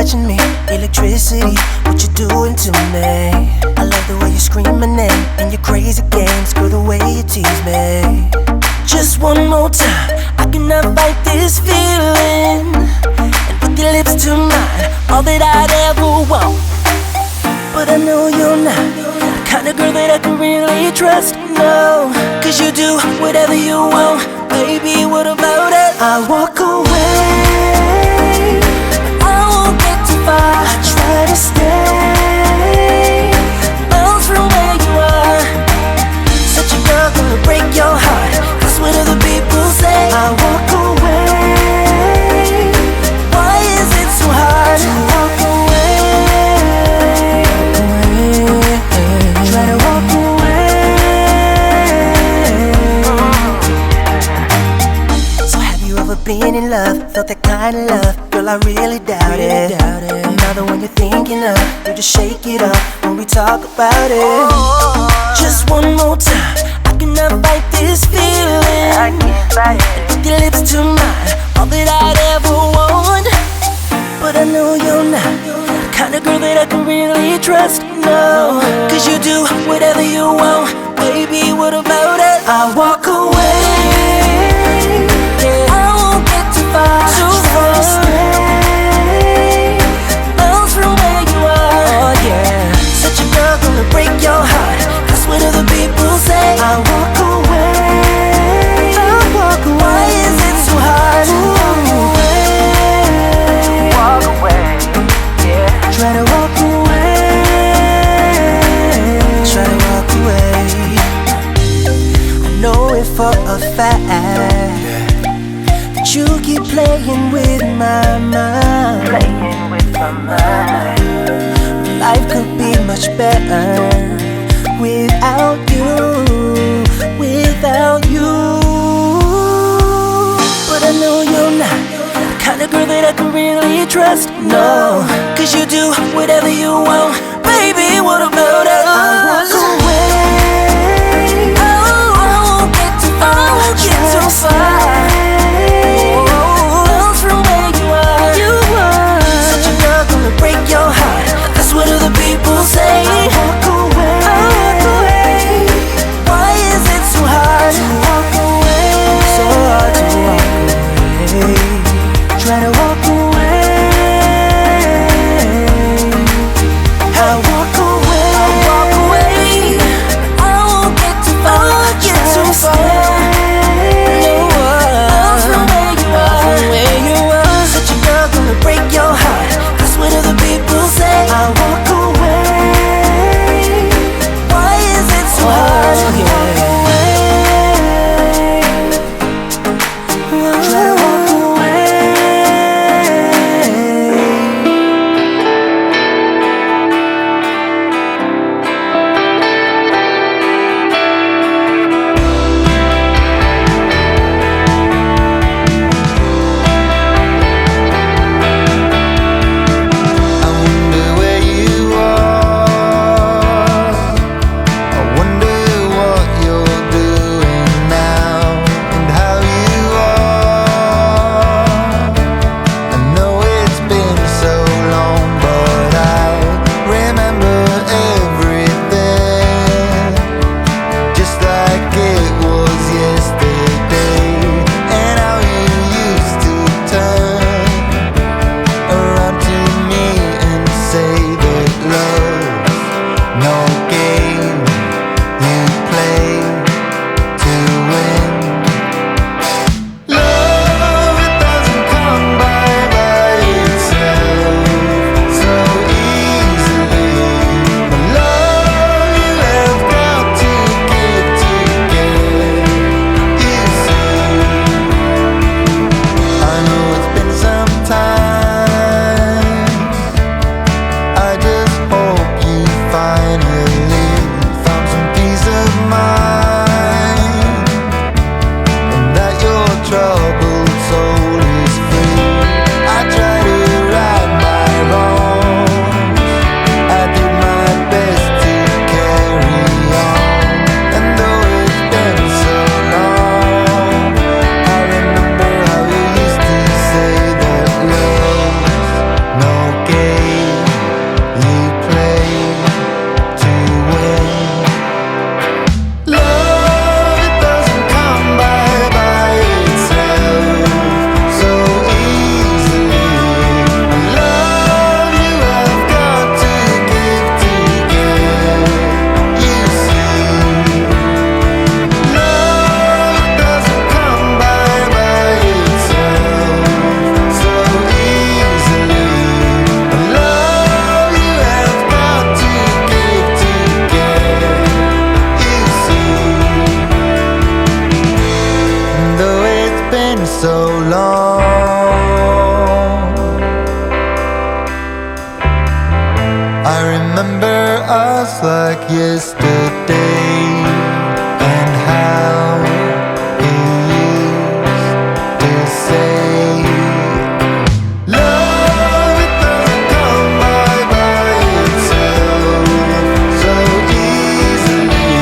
touching me, electricity, what you doing to me? I love the way you scream my name and your crazy games, girl, the way you tease me. Just one more time, I cannot fight this feeling. And put your lips to mine, all that I'd ever want. But I know you're not the kind of girl that I can really trust, no. Cause you do whatever you want, baby, what about it? I walk away, I won't get too far. I try to stay miles from where you are. Such a girl gonna break your heart, that's what other people say. I walk away, why is it so hard to walk away? Try to walk away. So have you ever been in love, felt that kind of love? Girl, I really doubt it. Another one you're thinking of, you just shake it up when we talk about it. Just one more time, I cannot fight this feeling. I can't fight it. And put your lips to mine, all that I'd ever want. But I know you're not the kind of girl that I can really trust, no. Cause you do whatever you want, baby, what about it? I walk away, yeah. I won't get too far, too far. Stay miles from where you are, oh yeah. Such a girl gonna break your heart, that's what other people say. I walk away, I walk away. Why is it so hard to walk away? Walk away, yeah. Try to walk away, try to walk away. I know it for a fact that you keep playing with my mind, playing with my mind. Life could be much better without you, without you. But I know you're not the kind of girl that I can really trust, no. Cause you do whatever you want, baby, what about us? I walk away, I won't get too far, I won't get too far. Miles from where you are, such a girl gonna break your heart, that's what other people say. I walk away, I walk away. Why is it so hard to walk away? So hard to walk away. Try to walk away. I walk away, I walk away. so long. I remember us like yesterday, and how he used to say, love, it doesn't come by itself so easily.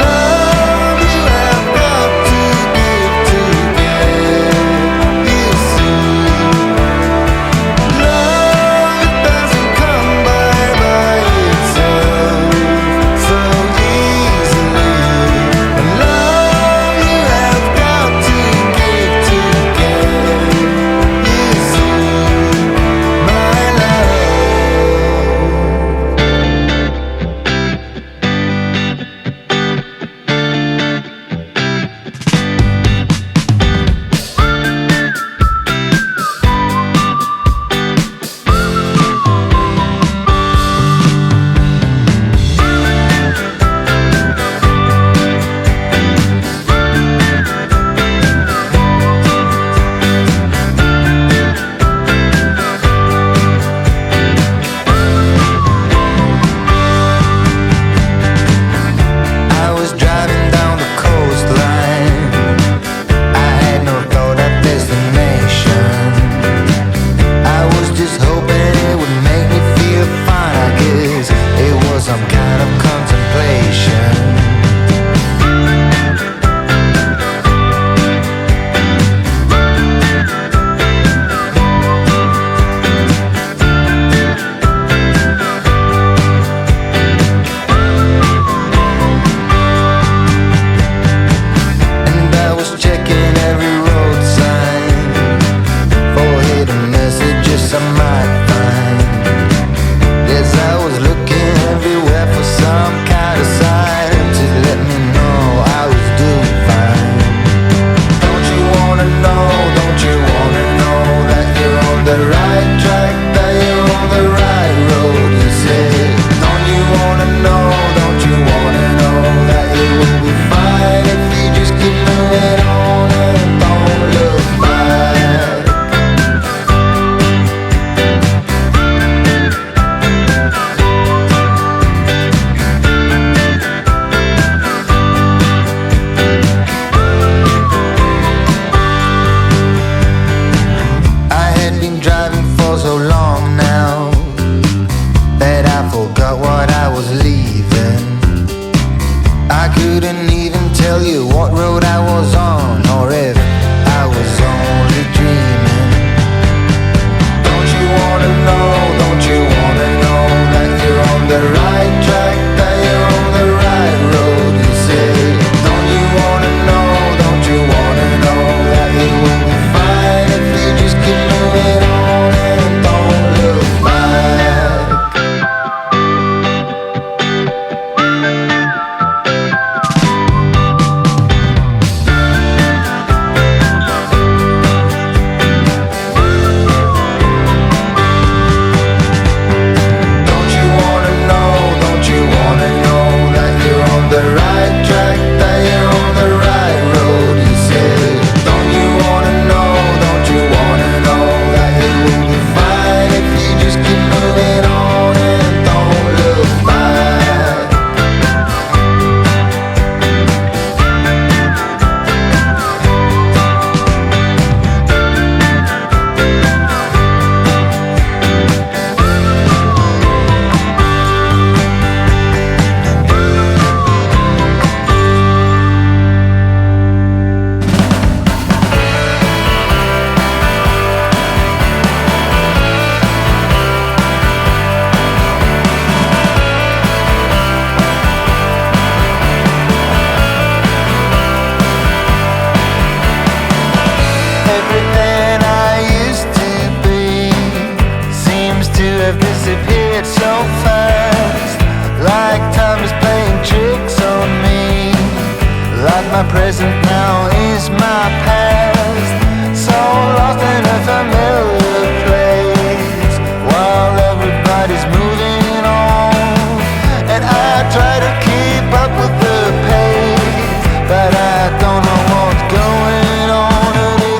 Love, you have got to give to get, you see. Love, it doesn't come by itself so easily. Love, you have got to give to get, you see, my love. I was driving down the coastline. I had no thought of destination. I was just hoping it would make me feel fine. I guess it was some kind of contemplation. And I was checking every road sign for hidden messages I might find. Yes, I was looking everywhere for some kind of sign to let me know I was doing fine. Don't you wanna know, don't you wanna know that you're on the right track, that you're on the right road, you say. Don't you wanna know, don't you wanna know that you will be fine if you just keep moving on and don't look back. I had been driving for so long now that I forgot what I was leaving. I couldn't even tell you what road I was on, or if I was only dreaming. Don't you wanna know, don't you wanna know that you're on the right track, that you're on the right road, you say. Don't you wanna know, don't you wanna know that you will be fine if you just keep moving on and don't look back. Don't you wanna know, don't you wanna know that you're on the right track, that you're on the right road, you say. Don't you wanna know, don't you wanna know that you will be fine if you just keep moving on and don't look back. Everything I used to be seems to have disappeared so fast. Like time is playing tricks on me. Like my present now is my past. So lost in a familiar place while everybody's moving on. And I try to keep up with the pace, but I don't know what's going on.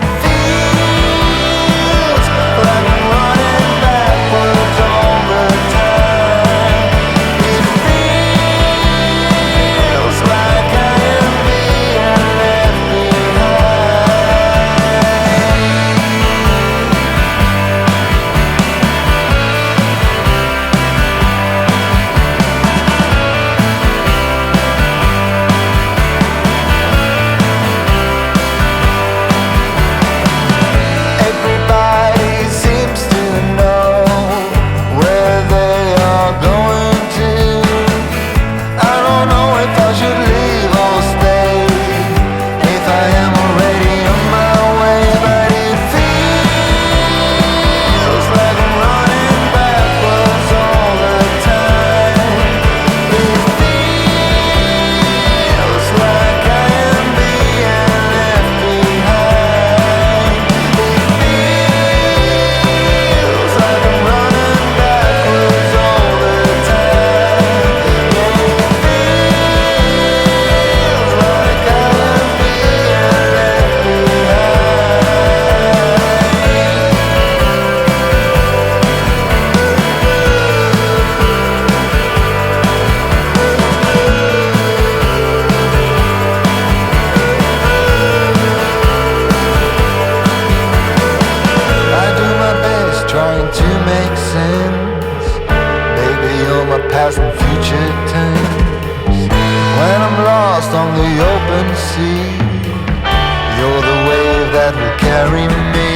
carry me.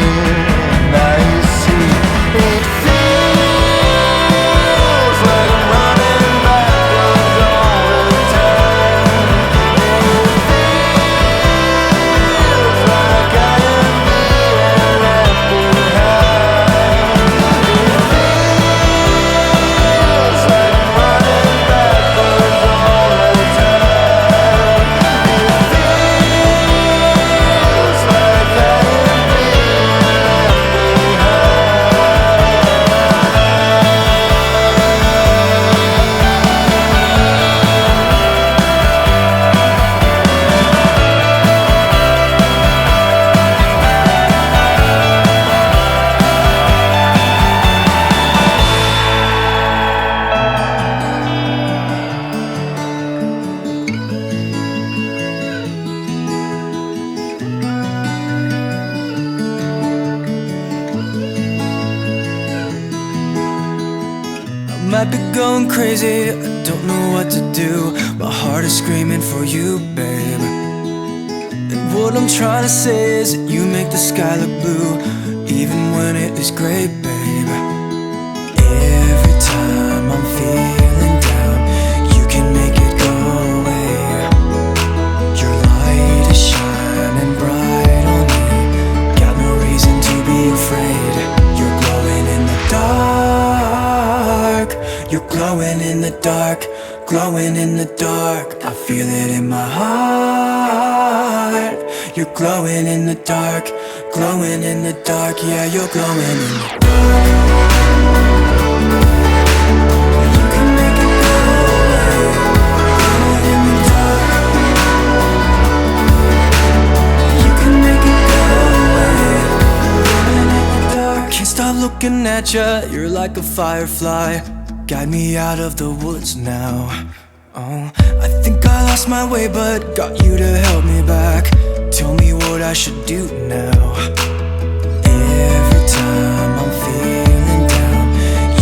Now you see, it feels like I'm running backwards all the time. It feels like I am being left behind. It feels like I'm running backwards all the time. It feels like I am being left I might be going crazy, I don't know what to do. My heart is screaming for you, babe. And what I'm trying to say is that you make the sky look blue, even when it is gray, babe. Every time I'm feeling down, you can make it go away. Your light is shining bright on me, got no reason to be afraid. You're glowing in the dark, you're glowing in the dark, glowing in the dark. I feel it in my heart. You're glowing in the dark, glowing in the dark. Yeah, you're glowing in the dark. You can make it go away. Glowing in the dark. You can make it go away. Glowing in the dark. Can't stop looking at ya, you're like a firefly. Guide me out of the woods now. Oh, I think I lost my way, but got you to help me back. Tell me what I should do now. Every time I'm feeling down,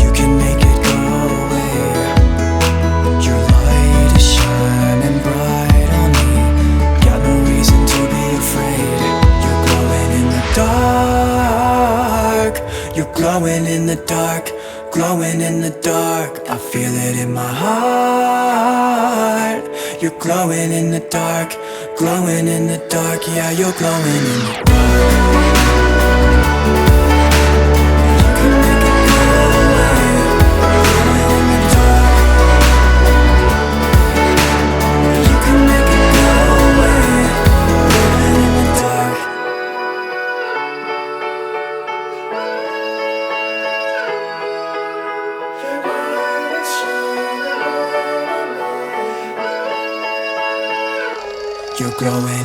you can make it go away. Your light is shining bright on me, got no reason to be afraid. You're glowing in the dark, you're glowing in the dark, glowing in the dark. I feel it in my heart. You're glowing in the dark, glowing in the dark. Yeah, you're glowing in the dark. You can make it go away. Glowing in the dark. You can make it go away. Glowing in the dark. You're glowing